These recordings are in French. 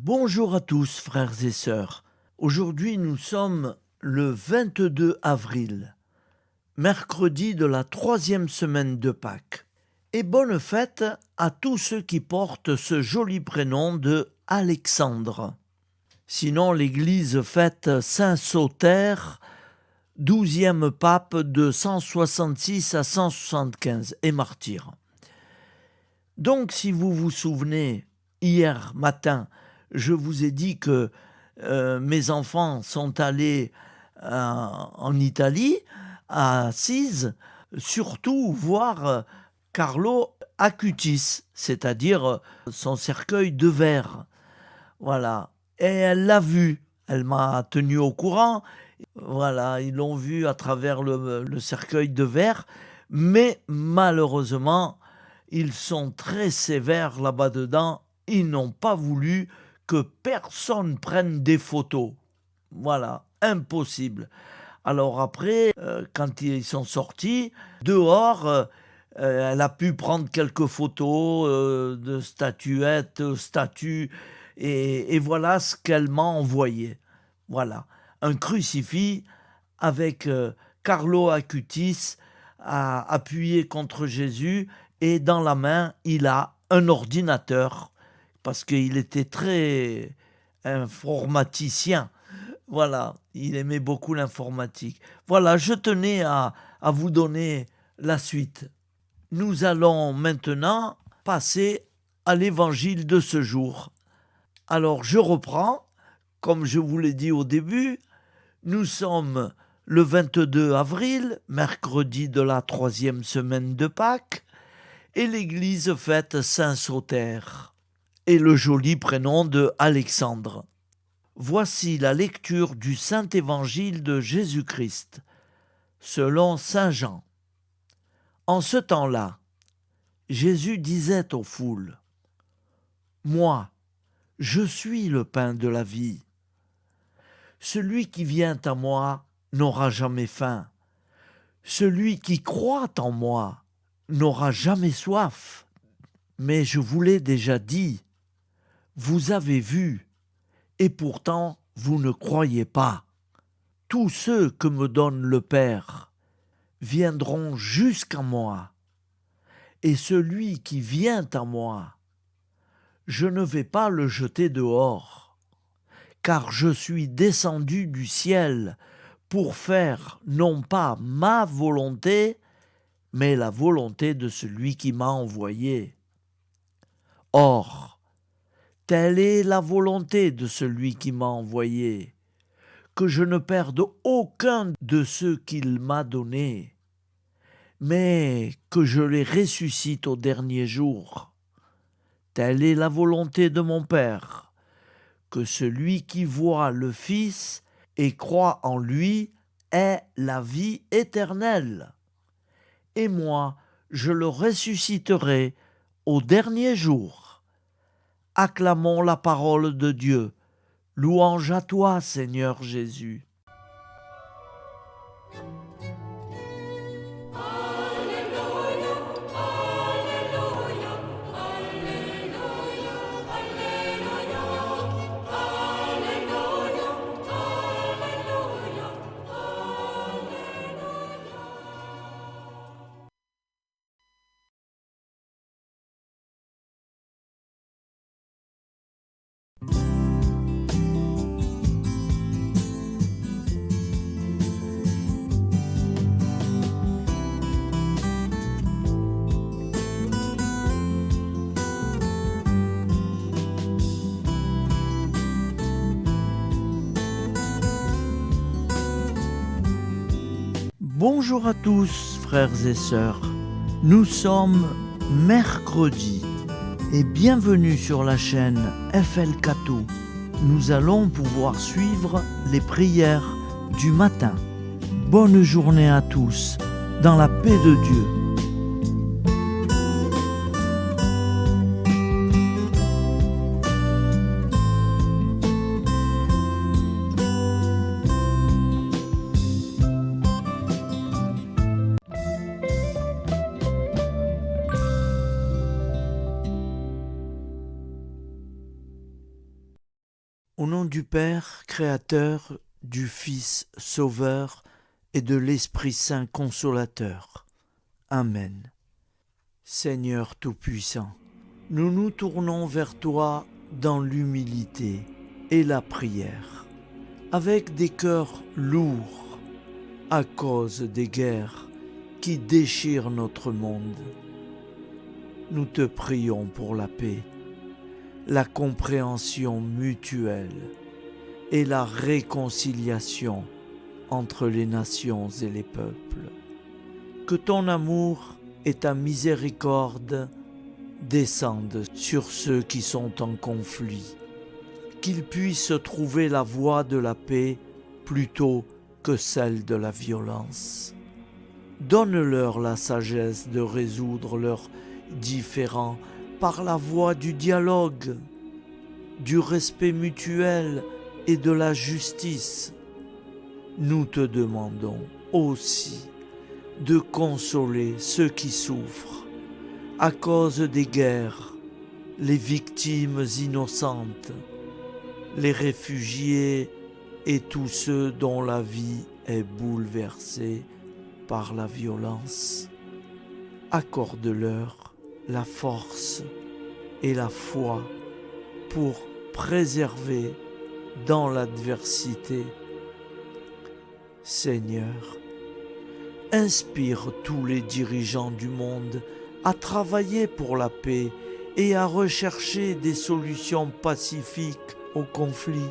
Bonjour à tous, frères et sœurs. Aujourd'hui, nous sommes le 22 avril, mercredi de la 3e semaine de Pâques. Et bonne fête à tous ceux qui portent ce joli prénom de Alexandre. Sinon, l'Église fête Saint Soter, 12e pape de 166 à 175 et martyr. Donc, si vous vous souvenez, hier matin, je vous ai dit que mes enfants sont allés en Italie, à Assise, surtout voir Carlo Acutis, c'est-à-dire son cercueil de verre. Voilà. Et elle l'a vu. Elle m'a tenu au courant. Voilà, ils l'ont vu à travers le cercueil de verre. Mais malheureusement, ils sont très sévères là-bas dedans. Ils n'ont pas voulu que personne prenne des photos. Voilà, impossible. Alors après, quand ils sont sortis, dehors, elle a pu prendre quelques photos de statuettes, statues, et voilà ce qu'elle m'a envoyé. Voilà, un crucifix avec Carlo Acutis appuyé contre Jésus, et dans la main, il a un ordinateur, parce qu'il était très informaticien. Voilà, il aimait beaucoup l'informatique. Voilà, je tenais à vous donner la suite. Nous allons maintenant passer à l'évangile de ce jour. Alors, je reprends, comme je vous l'ai dit au début, nous sommes le 22 avril, mercredi de la 3e semaine de Pâques, et l'Église fête Saint Soter et le joli prénom de Alexandre. Voici la lecture du Saint Évangile de Jésus-Christ, selon Saint Jean. En ce temps-là, Jésus disait aux foules : « Moi, je suis le pain de la vie. Celui qui vient à moi n'aura jamais faim. Celui qui croit en moi n'aura jamais soif. Mais je vous l'ai déjà dit, vous avez vu, et pourtant vous ne croyez pas. Tous ceux que me donne le Père viendront jusqu'à moi, et celui qui vient à moi, je ne vais pas le jeter dehors, car je suis descendu du ciel pour faire non pas ma volonté, mais la volonté de celui qui m'a envoyé. Or, telle est la volonté de celui qui m'a envoyé, que je ne perde aucun de ceux qu'il m'a donnés, mais que je les ressuscite au dernier jour. Telle est la volonté de mon Père, que celui qui voit le Fils et croit en lui ait la vie éternelle. Et moi, je le ressusciterai au dernier jour. Acclamons la parole de Dieu. Louange à toi, Seigneur Jésus. Bonjour à tous, frères et sœurs. Nous sommes mercredi et bienvenue sur la chaîne FL Cato. Nous allons pouvoir suivre les prières du matin. Bonne journée à tous, dans la paix de Dieu. Au nom du Père, Créateur, du Fils, Sauveur, et de l'Esprit Saint Consolateur. Amen. Seigneur Tout-Puissant, nous nous tournons vers toi dans l'humilité et la prière, avec des cœurs lourds à cause des guerres qui déchirent notre monde. Nous te prions pour la paix, la compréhension mutuelle et la réconciliation entre les nations et les peuples. Que ton amour et ta miséricorde descendent sur ceux qui sont en conflit, qu'ils puissent trouver la voie de la paix plutôt que celle de la violence. Donne-leur la sagesse de résoudre leurs différends par la voie du dialogue, du respect mutuel et de la justice. Nous te demandons aussi de consoler ceux qui souffrent à cause des guerres, les victimes innocentes, les réfugiés et tous ceux dont la vie est bouleversée par la violence. Accorde-leur la force et la foi pour préserver dans l'adversité. Seigneur, inspire tous les dirigeants du monde à travailler pour la paix et à rechercher des solutions pacifiques aux conflits.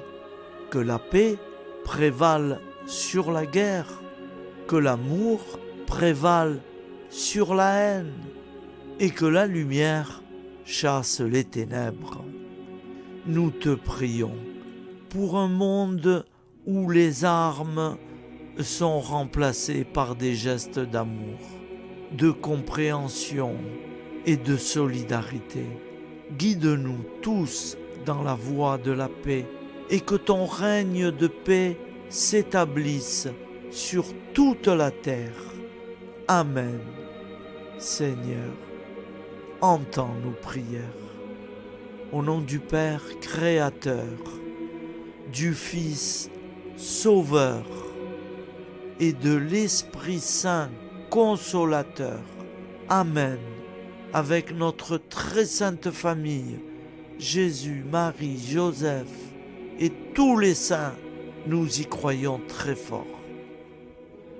Que la paix prévale sur la guerre, que l'amour prévale sur la haine et que la lumière chasse les ténèbres. Nous te prions pour un monde où les armes sont remplacées par des gestes d'amour, de compréhension et de solidarité. Guide-nous tous dans la voie de la paix et que ton règne de paix s'établisse sur toute la terre. Amen. Seigneur, entends nos prières. Au nom du Père Créateur, du Fils Sauveur et de l'Esprit Saint Consolateur. Amen. Avec notre très sainte famille, Jésus, Marie, Joseph et tous les saints, nous y croyons très fort.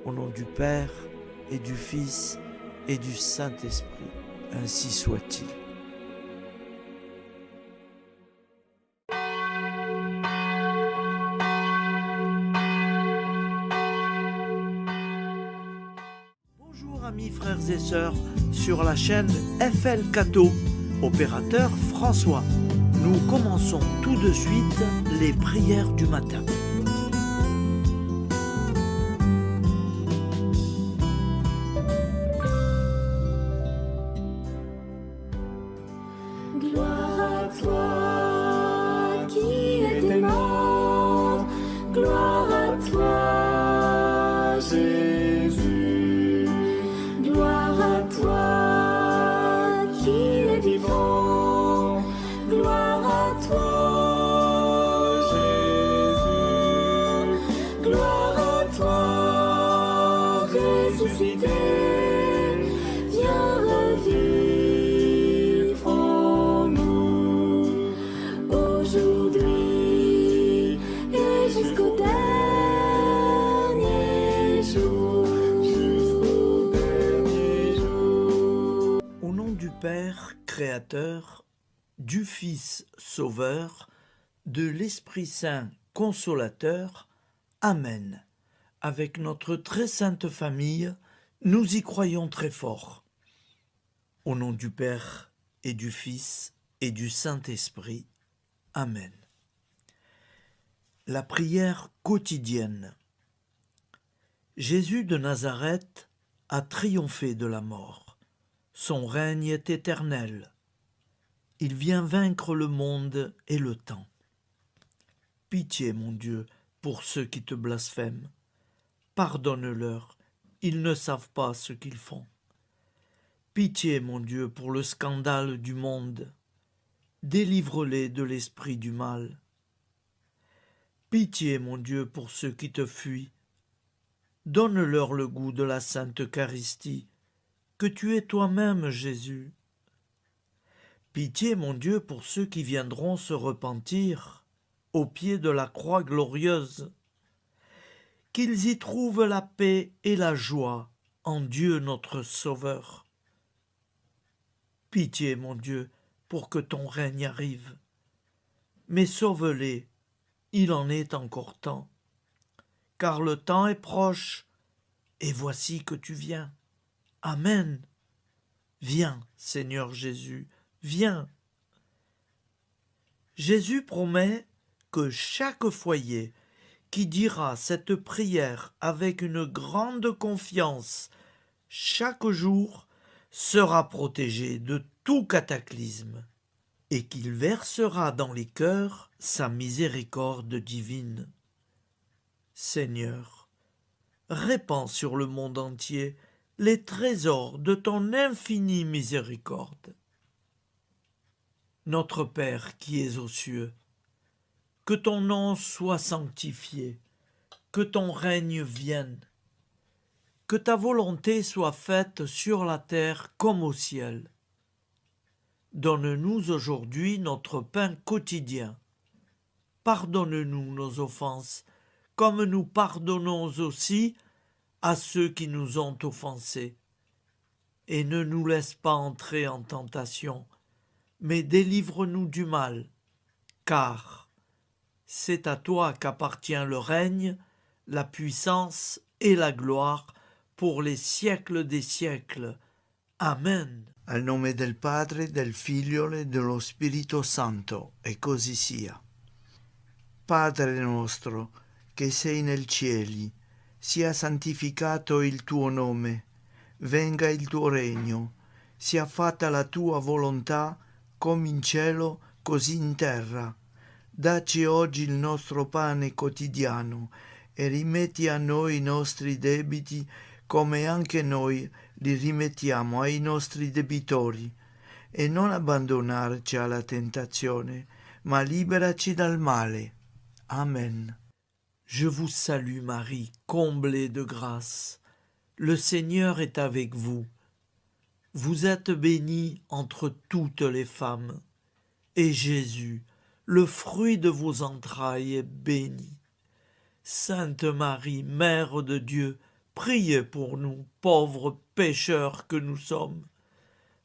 Au nom du Père et du Fils et du Saint-Esprit, ainsi soit-il. Bonjour amis frères et sœurs sur la chaîne FL Cato, opérateur François. Nous commençons tout de suite les prières du matin. Gloire à toi qui étais mort, gloire à toi Jésus, gloire à toi qui es vivant, gloire à toi Jésus, gloire à toi ressuscité, viens revivre en nous aujourd'hui et jusqu'au dernier jour, jusqu'au dernier jour. Au nom du Père Créateur, du Fils Sauveur, de l'Esprit Saint Consolateur. Amen. Avec notre très sainte famille, nous y croyons très fort. Au nom du Père et du Fils et du Saint-Esprit. Amen. La prière quotidienne. Jésus de Nazareth a triomphé de la mort. Son règne est éternel. Il vient vaincre le monde et le temps. Pitié, mon Dieu, pour ceux qui te blasphèment. Pardonne-leur, ils ne savent pas ce qu'ils font. Pitié, mon Dieu, pour le scandale du monde. Délivre-les de l'esprit du mal. Pitié, mon Dieu, pour ceux qui te fuient. Donne-leur le goût de la Sainte Eucharistie, que tu es toi-même, Jésus. Pitié, mon Dieu, pour ceux qui viendront se repentir au pied de la croix glorieuse, qu'ils y trouvent la paix et la joie en Dieu notre Sauveur. Pitié, mon Dieu, pour que ton règne arrive. Mais sauve-les, il en est encore temps, car le temps est proche, et voici que tu viens. Amen. Viens, Seigneur Jésus, viens. Jésus promet que chaque foyer qui dira cette prière avec une grande confiance chaque jour sera protégé de tout cataclysme et qu'il versera dans les cœurs sa miséricorde divine. Seigneur, répands sur le monde entier les trésors de ton infinie miséricorde. Notre Père qui es aux cieux, que ton nom soit sanctifié, que ton règne vienne, que ta volonté soit faite sur la terre comme au ciel. Donne-nous aujourd'hui notre pain quotidien. Pardonne-nous nos offenses, comme nous pardonnons aussi à ceux qui nous ont offensés. Et ne nous laisse pas entrer en tentation, mais délivre-nous du mal, car c'est à toi qu'appartient le règne, la puissance et la gloire pour les siècles des siècles. Amen. Al nome del Padre, del Figlio e dello Spirito Santo, e così sia. Padre nostro, che sei nel cieli, sia santificato il tuo nome, venga il tuo regno, sia fatta la tua volontà, come in cielo, così in terra. Dacci oggi il nostro pane quotidiano e rimetti a noi i nostri debiti, come anche noi li rimettiamo ai nostri debitori, e non abbandonarci alla tentazione, ma liberaci dal male. Amen. Je vous salue Marie, comblée de grâce. Le Seigneur est avec vous. Vous êtes bénie entre toutes les femmes, et Jésus, le fruit de vos entrailles, est béni. Sainte Marie, Mère de Dieu, priez pour nous, pauvres pécheurs que nous sommes,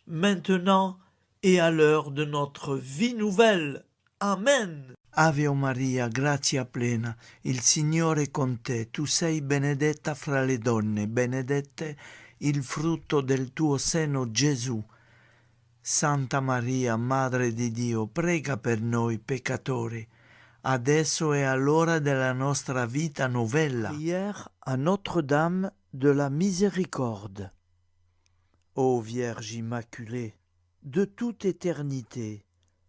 maintenant et à l'heure de notre vie nouvelle. Amen. Ave Maria, grazia plena, il Signore è con te, tu sei benedetta fra le donne, benedetto il frutto del tuo seno, Gesù. Santa Maria, Madre di Dio, prega per noi peccatori, adesso e all'ora della nostra vita novella. Prière à Notre-Dame de la Miséricorde. Ô Vierge Immaculée, de toute éternité,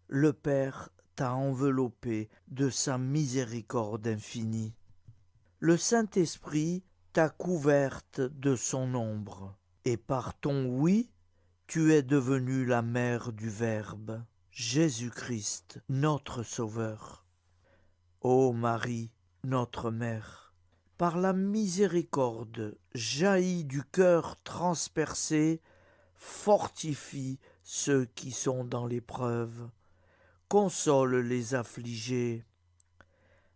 le Père t'a enveloppé de sa miséricorde infinie. Le Saint-Esprit t'a couverte de son ombre, et par ton oui, tu es devenue la mère du Verbe, Jésus-Christ, notre Sauveur. Ô Marie, notre Mère, par la miséricorde jaillie du cœur transpercé, fortifie ceux qui sont dans l'épreuve, console les affligés,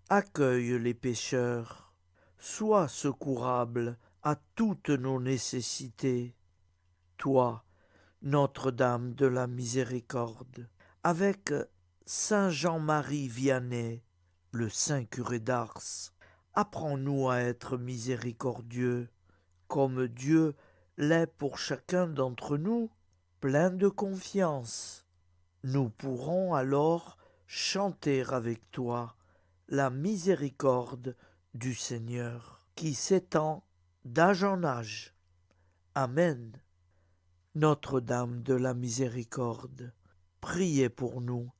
accueille les pécheurs, sois secourable à toutes nos nécessités. Toi, Notre-Dame de la Miséricorde, avec Saint Jean-Marie Vianney, le Saint curé d'Ars, apprends-nous à être miséricordieux, comme Dieu l'est pour chacun d'entre nous, plein de confiance. Nous pourrons alors chanter avec toi la miséricorde du Seigneur, qui s'étend d'âge en âge. Amen. Notre-Dame de la Miséricorde, priez pour nous.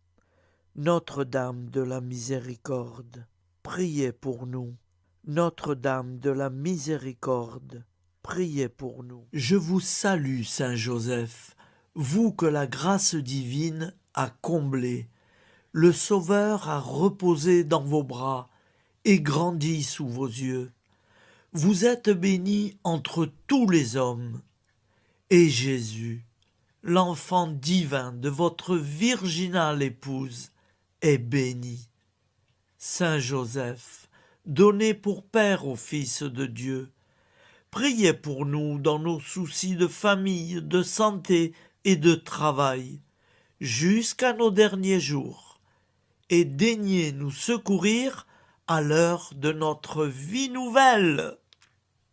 Notre-Dame de la Miséricorde, priez pour nous. Notre-Dame de la Miséricorde, priez pour nous. Je vous salue, Saint Joseph, vous que la grâce divine a comblé. Le Sauveur a reposé dans vos bras, et grandit sous vos yeux. Vous êtes bénie entre tous les hommes, et Jésus, l'enfant divin de votre virginale épouse, est béni. Saint Joseph, donné pour Père au Fils de Dieu, priez pour nous dans nos soucis de famille, de santé et de travail, jusqu'à nos derniers jours, et daignez nous secourir à l'heure de notre vie nouvelle.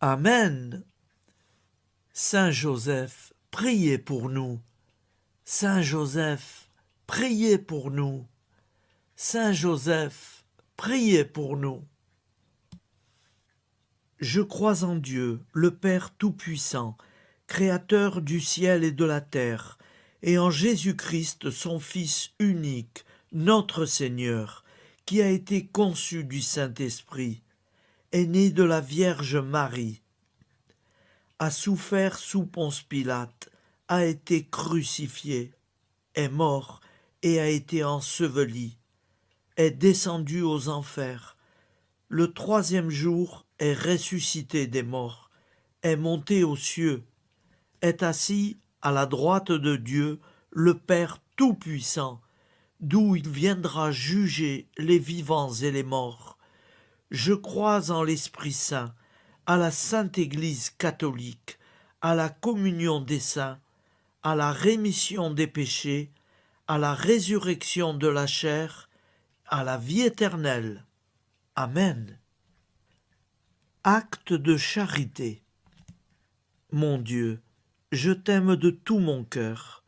Amen. Saint Joseph, priez pour nous. Saint Joseph, priez pour nous. Saint Joseph, priez pour nous. Je crois en Dieu, le Père Tout-Puissant, Créateur du ciel et de la terre, et en Jésus-Christ, son Fils unique, notre Seigneur, qui a été conçu du Saint-Esprit, est né de la Vierge Marie, a souffert sous Ponce Pilate, a été crucifié, est mort et a été enseveli, est descendu aux enfers, le troisième jour est ressuscité des morts, est monté aux cieux, est assis à la droite de Dieu, le Père Tout-Puissant, d'où il viendra juger les vivants et les morts. Je crois en l'Esprit Saint, à la Sainte Église catholique, à la communion des saints, à la rémission des péchés, à la résurrection de la chair, à la vie éternelle. Amen. Acte de charité. Mon Dieu, je t'aime de tout mon cœur,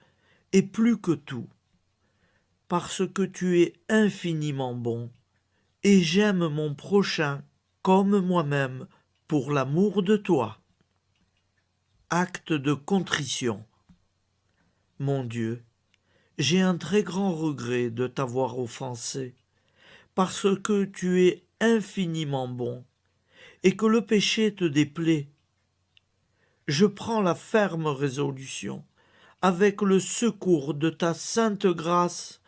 et plus que tout, parce que tu es infiniment bon, et j'aime mon prochain comme moi-même pour l'amour de toi. Acte de contrition. Mon Dieu, j'ai un très grand regret de t'avoir offensé, parce que tu es infiniment bon, et que le péché te déplaît. Je prends la ferme résolution, avec le secours de ta sainte grâce,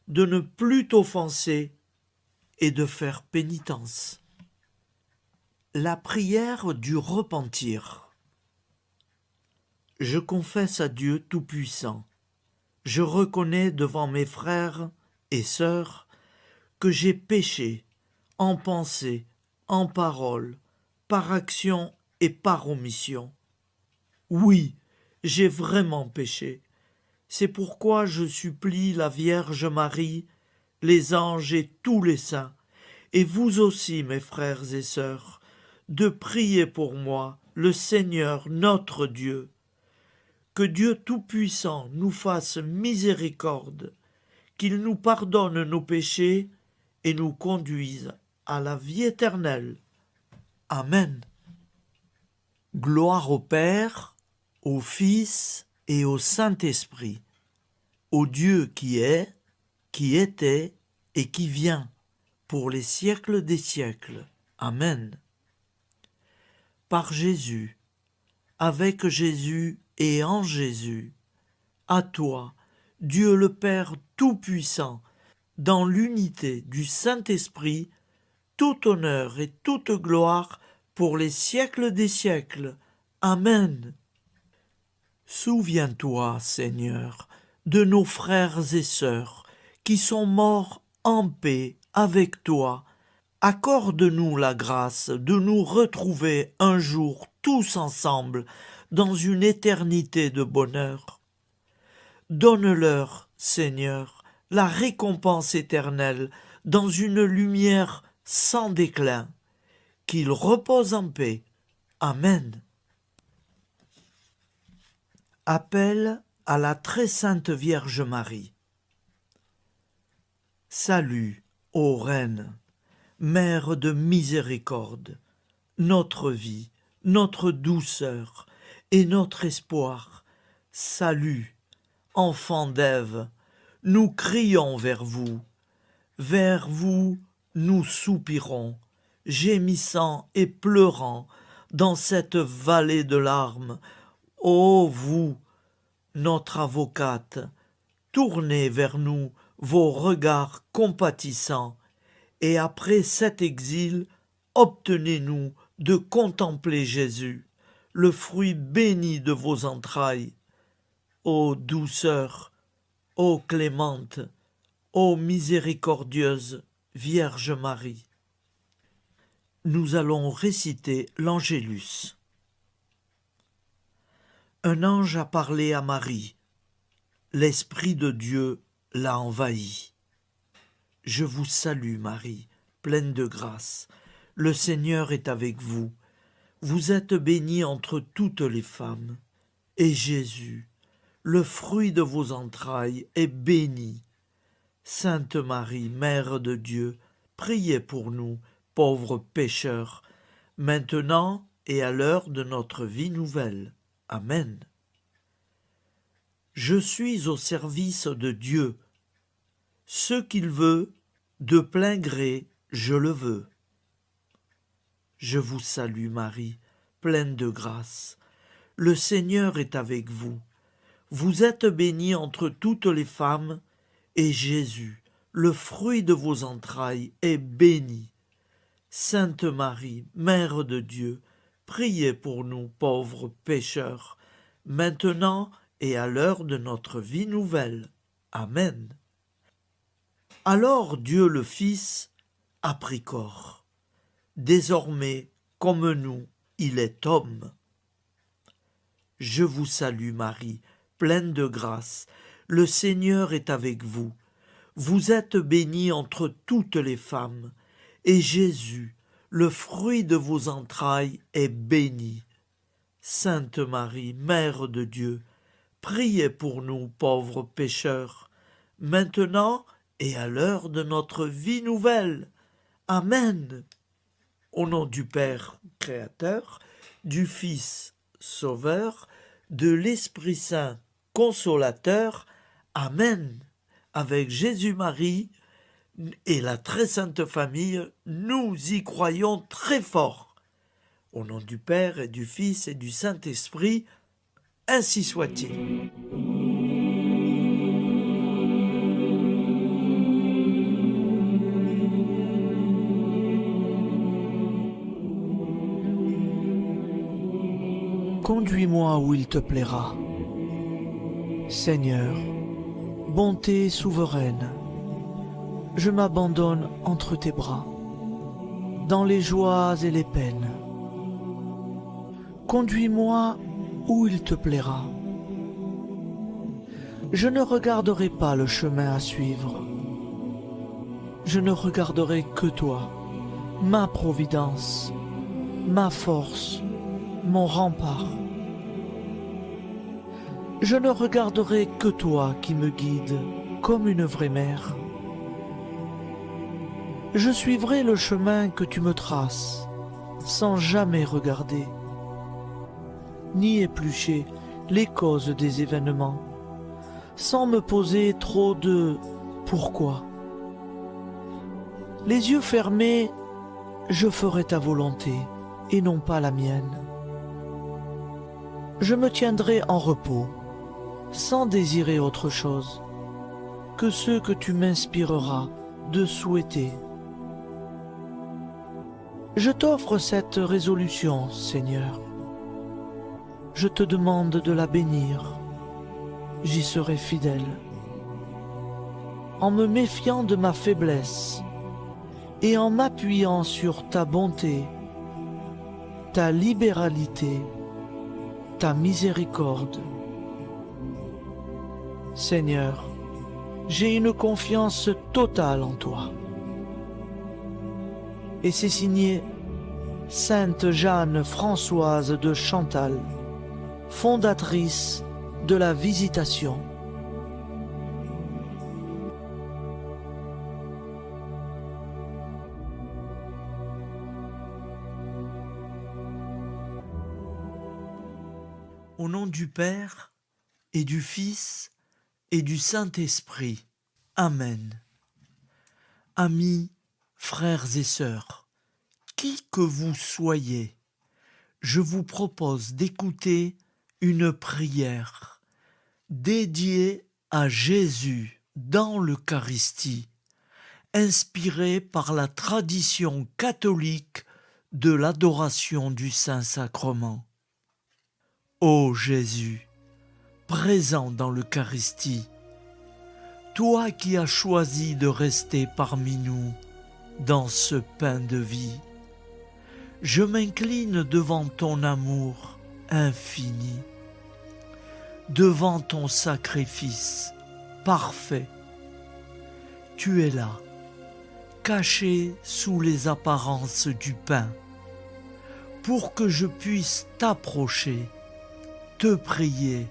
de ne plus t'offenser et de faire pénitence. La prière du repentir. Je confesse à Dieu Tout-Puissant, je reconnais devant mes frères et sœurs que j'ai péché en pensée, en parole, par action et par omission. Oui, j'ai vraiment péché. C'est pourquoi je supplie la Vierge Marie, les anges et tous les saints, et vous aussi, mes frères et sœurs, de prier pour moi, le Seigneur notre Dieu. Que Dieu Tout-Puissant nous fasse miséricorde, qu'il nous pardonne nos péchés et nous conduise à la vie éternelle. Amen. Gloire au Père, au Fils et au Saint-Esprit, au Dieu qui est, qui était et qui vient, pour les siècles des siècles. Amen. Par Jésus, avec Jésus et en Jésus, à toi, Dieu le Père Tout-Puissant, dans l'unité du Saint-Esprit, tout honneur et toute gloire pour les siècles des siècles. Amen. Souviens-toi, Seigneur, de nos frères et sœurs qui sont morts en paix avec toi. Accorde-nous la grâce de nous retrouver un jour tous ensemble dans une éternité de bonheur. Donne-leur, Seigneur, la récompense éternelle dans une lumière sans déclin. Qu'ils reposent en paix. Amen. Appel à la très sainte Vierge Marie. Salut, ô Reine, Mère de miséricorde, notre vie, notre douceur et notre espoir. Salut, enfant d'Ève, nous crions vers vous. Vers vous, nous soupirons, gémissant et pleurant dans cette vallée de larmes. Ô vous, notre avocate, tournez vers nous vos regards compatissants et après cet exil, obtenez-nous de contempler Jésus, le fruit béni de vos entrailles. Ô douceur, ô clémente, ô miséricordieuse Vierge Marie. Nous allons réciter l'Angélus. Un ange a parlé à Marie. L'Esprit de Dieu l'a envahie. Je vous salue Marie, pleine de grâce. Le Seigneur est avec vous. Vous êtes bénie entre toutes les femmes. Et Jésus, le fruit de vos entrailles, est béni. Sainte Marie, Mère de Dieu, priez pour nous, pauvres pécheurs, maintenant et à l'heure de notre vie nouvelle. Amen. Je suis au service de Dieu. Ce qu'il veut, de plein gré, je le veux. Je vous salue Marie, pleine de grâce. Le Seigneur est avec vous. Vous êtes bénie entre toutes les femmes, et Jésus, le fruit de vos entrailles, est béni. Sainte Marie, Mère de Dieu, priez pour nous pauvres pécheurs, maintenant et à l'heure de notre vie nouvelle. Amen. Alors Dieu le Fils a pris corps. Désormais, comme nous, il est homme. Je vous salue Marie, pleine de grâce. Le Seigneur est avec vous. Vous êtes bénie entre toutes les femmes, et Jésus, le fruit de vos entrailles, est béni. Sainte Marie, Mère de Dieu, priez pour nous pauvres pécheurs, maintenant et à l'heure de notre vie nouvelle. Amen. Au nom du Père Créateur, du Fils Sauveur, de l'Esprit Saint Consolateur. Amen. Avec Jésus-Marie et la très sainte famille, nous y croyons très fort. Au nom du Père et du Fils et du Saint-Esprit, ainsi soit-il. Conduis-moi où il te plaira. Seigneur, bonté souveraine, je m'abandonne entre tes bras, dans les joies et les peines. Conduis-moi où il te plaira. Je ne regarderai pas le chemin à suivre. Je ne regarderai que toi, ma providence, ma force, mon rempart. Je ne regarderai que toi qui me guides comme une vraie mère. Je suivrai le chemin que tu me traces, sans jamais regarder, ni éplucher les causes des événements, sans me poser trop de « pourquoi ». Les yeux fermés, je ferai ta volonté et non pas la mienne. Je me tiendrai en repos, sans désirer autre chose que ce que tu m'inspireras de souhaiter. Je t'offre cette résolution, Seigneur. Je te demande de la bénir. J'y serai fidèle. En me méfiant de ma faiblesse et en m'appuyant sur ta bonté, ta libéralité, ta miséricorde. Seigneur, j'ai une confiance totale en toi. Et c'est signé Sainte Jeanne Françoise de Chantal, fondatrice de la Visitation. Au nom du Père et du Fils et du Saint-Esprit. Amen. Amis, frères et sœurs, qui que vous soyez, je vous propose d'écouter une prière dédiée à Jésus dans l'Eucharistie, inspiré par la tradition catholique de l'adoration du Saint-Sacrement. Ô Jésus, présent dans l'Eucharistie, toi qui as choisi de rester parmi nous dans ce pain de vie, je m'incline devant ton amour infini, devant ton sacrifice parfait. Tu es là, caché sous les apparences du pain, pour que je puisse t'approcher, te prier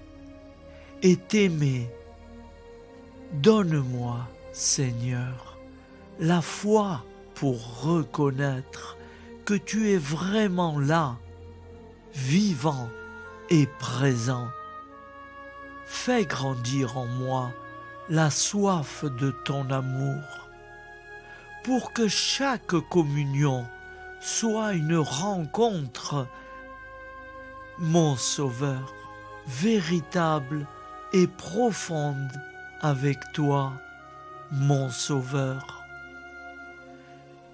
et t'aimer. Donne-moi, Seigneur, la foi pour reconnaître que tu es vraiment là, vivant et présent. Fais grandir en moi la soif de ton amour, pour que chaque communion soit une rencontre, mon Sauveur, véritable et profonde avec toi, mon Sauveur.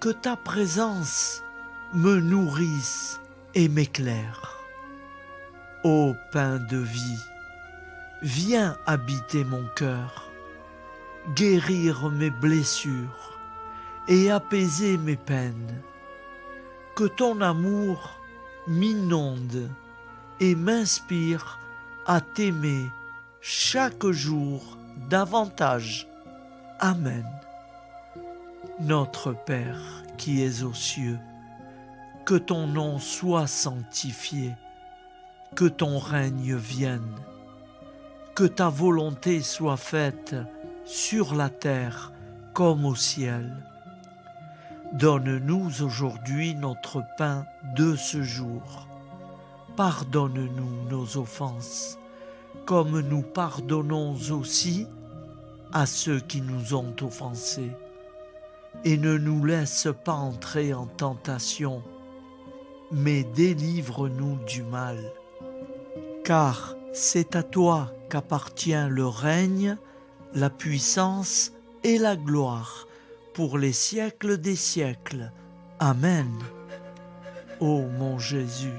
Que ta présence me nourrisse et m'éclaire. Ô pain de vie, viens habiter mon cœur, guérir mes blessures et apaiser mes peines. Que ton amour m'inonde et m'inspire à t'aimer chaque jour davantage. Amen. Notre Père qui es aux cieux, que ton nom soit sanctifié, que ton règne vienne, que ta volonté soit faite sur la terre comme au ciel. Donne-nous aujourd'hui notre pain de ce jour. Pardonne-nous nos offenses, comme nous pardonnons aussi à ceux qui nous ont offensés. Et ne nous laisse pas entrer en tentation, mais délivre-nous du mal. Car c'est à toi qu'appartient le règne, la puissance et la gloire pour les siècles des siècles. Amen. Ô mon Jésus,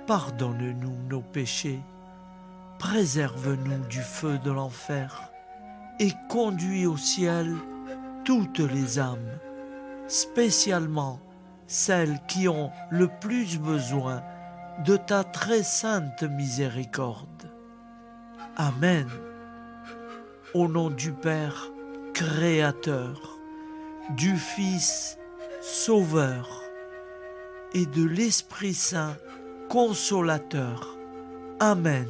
pardonne-nous nos péchés, préserve-nous du feu de l'enfer et conduis au ciel toutes les âmes, spécialement celles qui ont le plus besoin de ta très sainte miséricorde. Amen. Au nom du Père Créateur, du Fils Sauveur et de l'Esprit Saint Consolateur. Amen.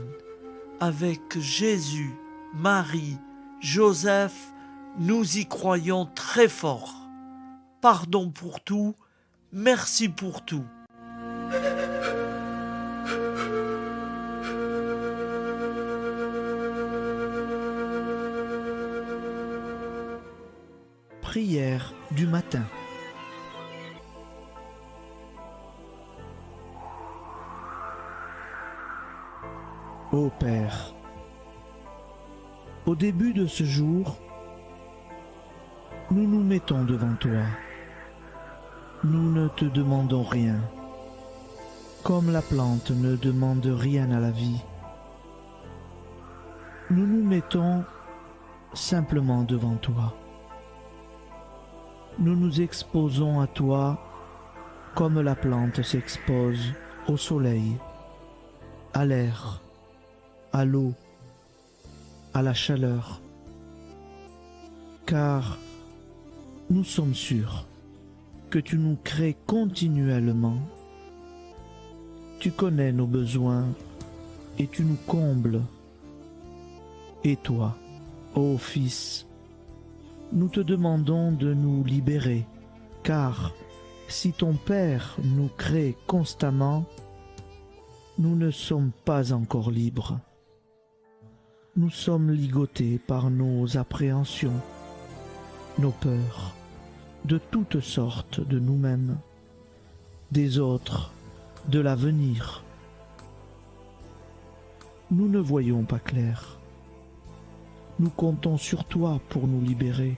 Avec Jésus, Marie, Joseph, nous y croyons très fort. Pardon pour tout, merci pour tout. Prière du matin. Ô Père, au début de ce jour, nous nous mettons devant toi. Nous ne te demandons rien, comme la plante ne demande rien à la vie. Nous nous mettons simplement devant toi. Nous nous exposons à toi comme la plante s'expose au soleil, à l'air, à l'eau, à la chaleur, car nous sommes sûrs que tu nous crées continuellement. Tu connais nos besoins et tu nous combles. Et toi, ô Fils, nous te demandons de nous libérer, car si ton Père nous crée constamment, nous ne sommes pas encore libres. Nous sommes ligotés par nos appréhensions, nos peurs, de toutes sortes de nous-mêmes, des autres, de l'avenir. Nous ne voyons pas clair. Nous comptons sur toi pour nous libérer,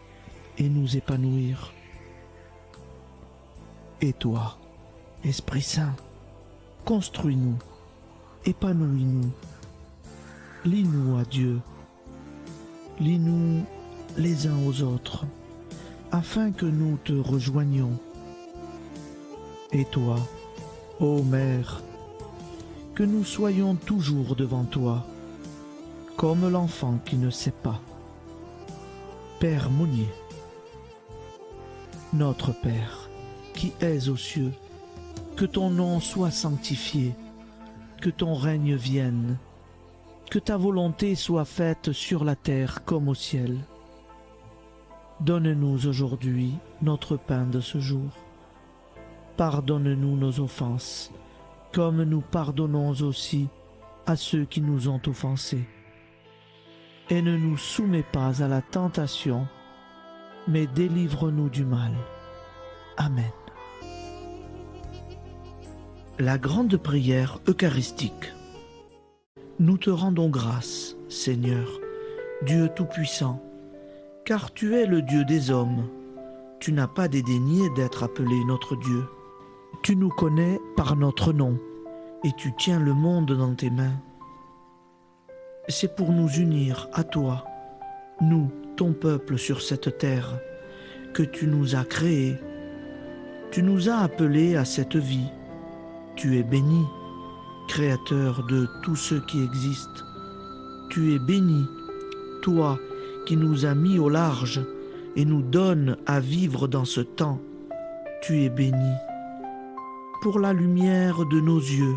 et nous épanouir. Et toi, Esprit Saint, construis-nous, épanouis-nous, lie-nous à Dieu, lie-nous les uns aux autres, afin que nous te rejoignions. Et toi, ô Mère, que nous soyons toujours devant toi, comme l'enfant qui ne sait pas. Père Monnier, notre Père, qui es aux cieux, que ton nom soit sanctifié, que ton règne vienne, que ta volonté soit faite sur la terre comme au ciel. Donne-nous aujourd'hui notre pain de ce jour. Pardonne-nous nos offenses, comme nous pardonnons aussi à ceux qui nous ont offensés. Et ne nous soumets pas à la tentation, mais délivre-nous du mal. Amen. La grande prière eucharistique. Nous te rendons grâce, Seigneur, Dieu Tout-Puissant, car tu es le Dieu des hommes. Tu n'as pas dédaigné d'être appelé notre Dieu. Tu nous connais par notre nom, et tu tiens le monde dans tes mains. C'est pour nous unir à toi, nous, ton peuple sur cette terre, que tu nous as créés. Tu nous as appelés à cette vie. Tu es béni, Créateur de tous ceux qui existent. Tu es béni, toi qui nous as mis au large et nous donnes à vivre dans ce temps. Tu es béni. Pour la lumière de nos yeux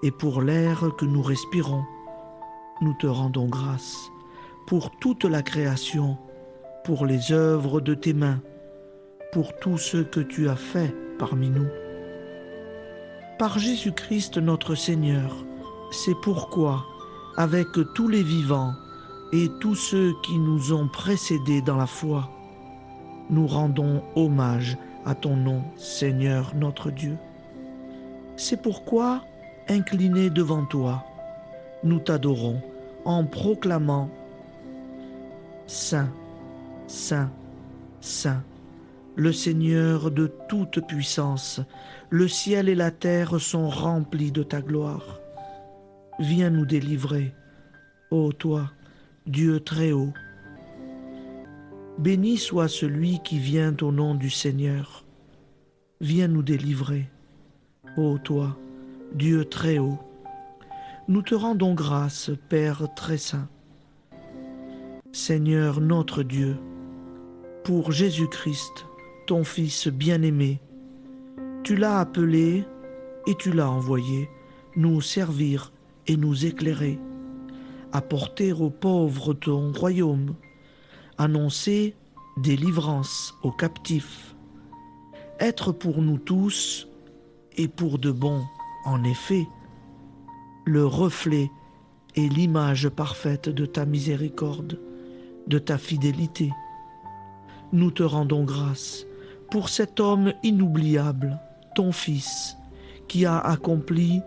et pour l'air que nous respirons, nous te rendons grâce. Pour toute la création, pour les œuvres de tes mains, pour tout ce que tu as fait parmi nous. Par Jésus-Christ notre Seigneur, c'est pourquoi, avec tous les vivants et tous ceux qui nous ont précédés dans la foi, nous rendons hommage à ton nom, Seigneur notre Dieu. C'est pourquoi, inclinés devant toi, nous t'adorons en proclamant « Saint, Saint, Saint ». Le Seigneur de toute puissance, le ciel et la terre sont remplis de ta gloire. Viens nous délivrer, ô toi, Dieu très haut. Béni soit celui qui vient au nom du Seigneur. Viens nous délivrer, ô toi, Dieu très haut. Nous te rendons grâce, Père très saint. Seigneur notre Dieu, pour Jésus-Christ, ton Fils bien-aimé, tu l'as appelé et tu l'as envoyé nous servir et nous éclairer, apporter aux pauvres ton royaume, annoncer délivrance aux captifs, être pour nous tous et pour de bon, en effet, le reflet et l'image parfaite de ta miséricorde, de ta fidélité. Nous te rendons grâce pour cet homme inoubliable, ton Fils, qui a accompli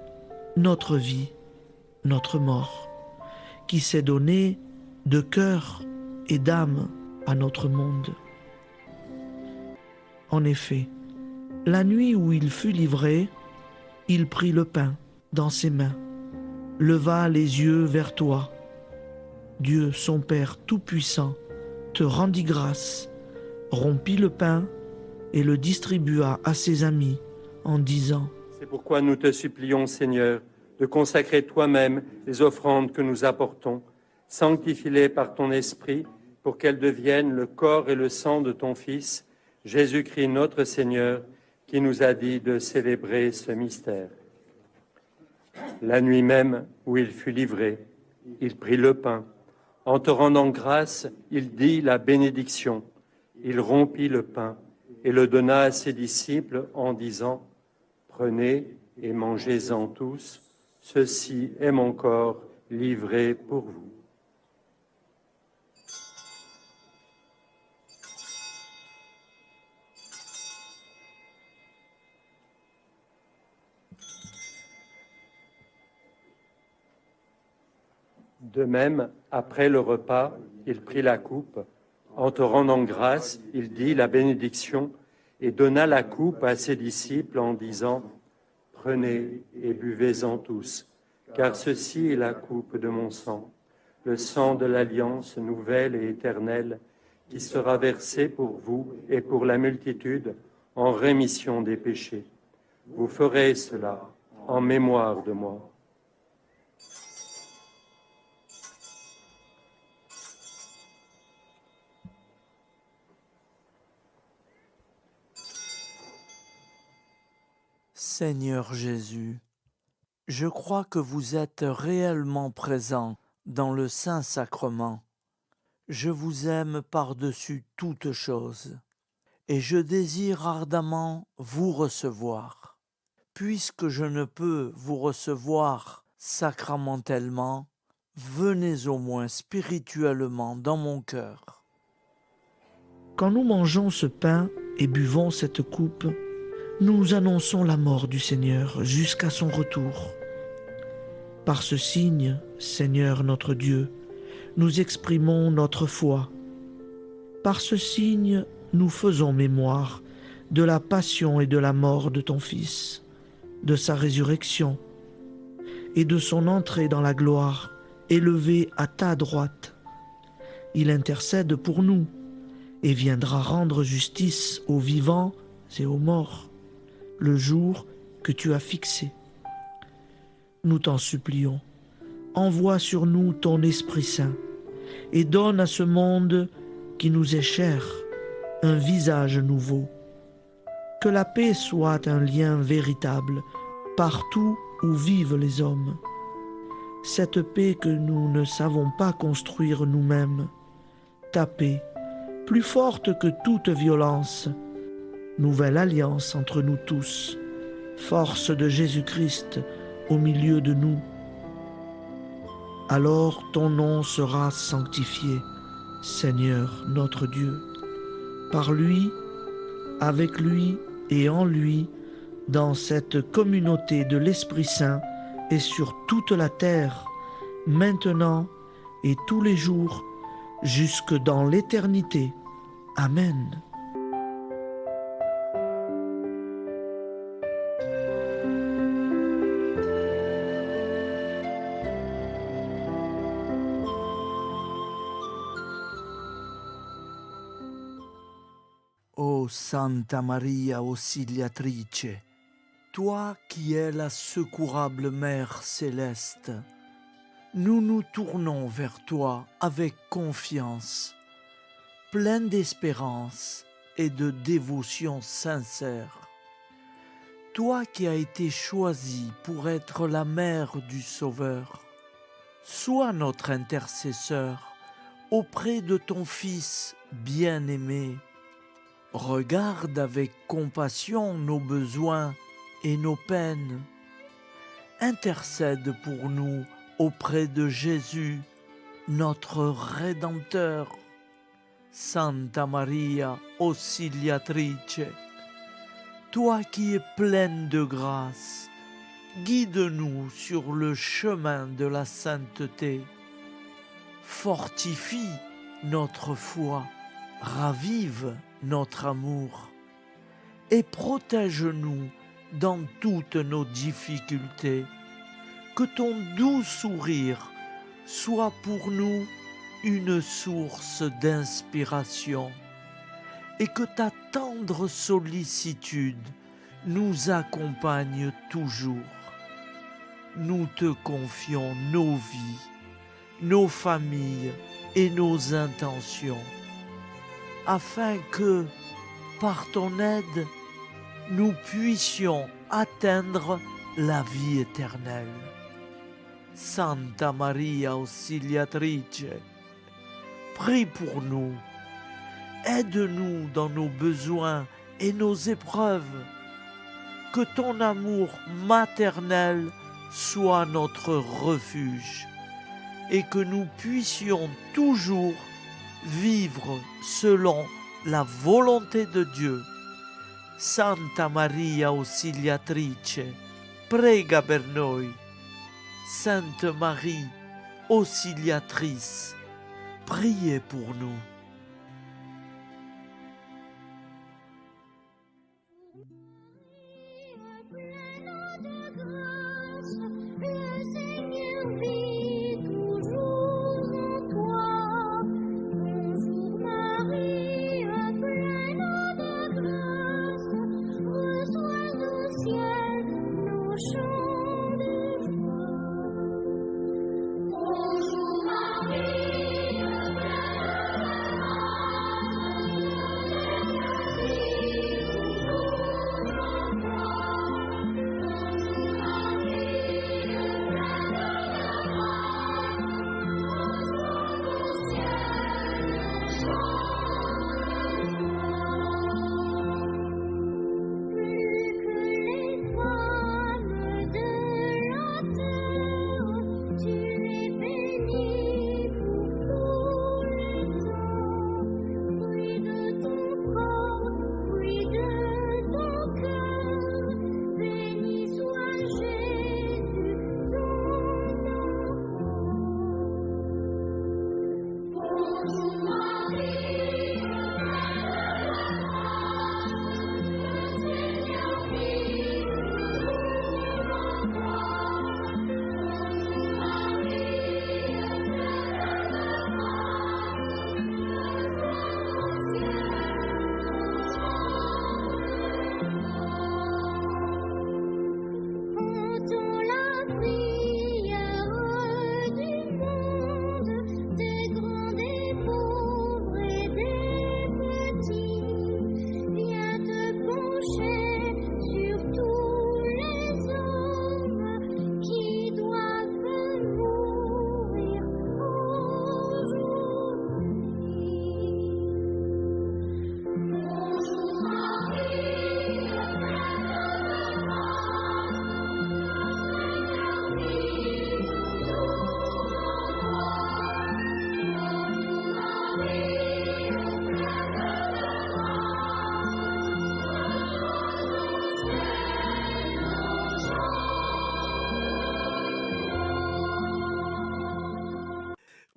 notre vie, notre mort, qui s'est donné de cœur et d'âme à notre monde. En effet, la nuit où il fut livré, il prit le pain dans ses mains, leva les yeux vers toi. Dieu, son Père Tout-Puissant, te rendit grâce, rompit le pain et le distribua à ses amis en disant : C'est pourquoi nous te supplions, Seigneur, de consacrer toi-même les offrandes que nous apportons. Sanctifie-les par ton Esprit pour qu'elles deviennent le corps et le sang de ton Fils, Jésus-Christ notre Seigneur, qui nous a dit de célébrer ce mystère. La nuit même où il fut livré, il prit le pain. En te rendant grâce, il dit la bénédiction. Il rompit le pain et le donna à ses disciples en disant : Prenez et mangez-en tous, ceci est mon corps livré pour vous. De même, après le repas, il prit la coupe. En te rendant grâce, il dit la bénédiction et donna la coupe à ses disciples en disant « Prenez et buvez-en tous, car ceci est la coupe de mon sang, le sang de l'alliance nouvelle et éternelle, qui sera versé pour vous et pour la multitude en rémission des péchés. Vous ferez cela en mémoire de moi. » Seigneur Jésus, je crois que vous êtes réellement présent dans le Saint-Sacrement. Je vous aime par-dessus toute chose et je désire ardemment vous recevoir. Puisque je ne peux vous recevoir sacramentellement, venez au moins spirituellement dans mon cœur. Quand nous mangeons ce pain et buvons cette coupe, nous annonçons la mort du Seigneur jusqu'à son retour. Par ce signe, Seigneur notre Dieu, nous exprimons notre foi. Par ce signe, nous faisons mémoire de la passion et de la mort de ton Fils, de sa résurrection et de son entrée dans la gloire, élevé à ta droite. Il intercède pour nous et viendra rendre justice aux vivants et aux morts, le jour que tu as fixé. Nous t'en supplions, envoie sur nous ton Esprit Saint et donne à ce monde qui nous est cher un visage nouveau. Que la paix soit un lien véritable partout où vivent les hommes. Cette paix que nous ne savons pas construire nous-mêmes, ta paix, plus forte que toute violence, nouvelle alliance entre nous tous, force de Jésus-Christ au milieu de nous. Alors ton nom sera sanctifié, Seigneur notre Dieu. Par lui, avec lui et en lui, dans cette communauté de l'Esprit Saint et sur toute la terre, maintenant et tous les jours, jusque dans l'éternité. Amen. Ô Santa Maria Auxiliatrice, toi qui es la secourable Mère céleste, nous nous tournons vers toi avec confiance, plein d'espérance et de dévotion sincère. Toi qui as été choisie pour être la mère du Sauveur, sois notre intercesseur auprès de ton Fils bien-aimé. Regarde avec compassion nos besoins et nos peines. Intercède pour nous auprès de Jésus, notre Rédempteur. Santa Maria Auxiliatrice, toi qui es pleine de grâce, guide-nous sur le chemin de la sainteté. Fortifie notre foi, ravive notre amour et protège-nous dans toutes nos difficultés. Que ton doux sourire soit pour nous une source d'inspiration et que ta tendre sollicitude nous accompagne toujours. Nous te confions nos vies, nos familles et nos intentions, afin que, par ton aide, nous puissions atteindre la vie éternelle. Santa Maria Auxiliatrice, prie pour nous, aide-nous dans nos besoins et nos épreuves, que ton amour maternel soit notre refuge et que nous puissions toujours vivre selon la volonté de Dieu. Santa Maria Auxiliatrice, prega per noi. Sainte Marie, Auxiliatrice, priez pour nous.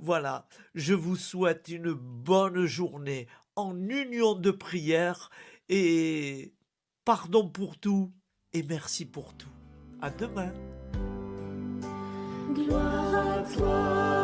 Voilà, je vous souhaite une bonne journée en union de prière et pardon pour tout et merci pour tout. À demain. Gloire à toi.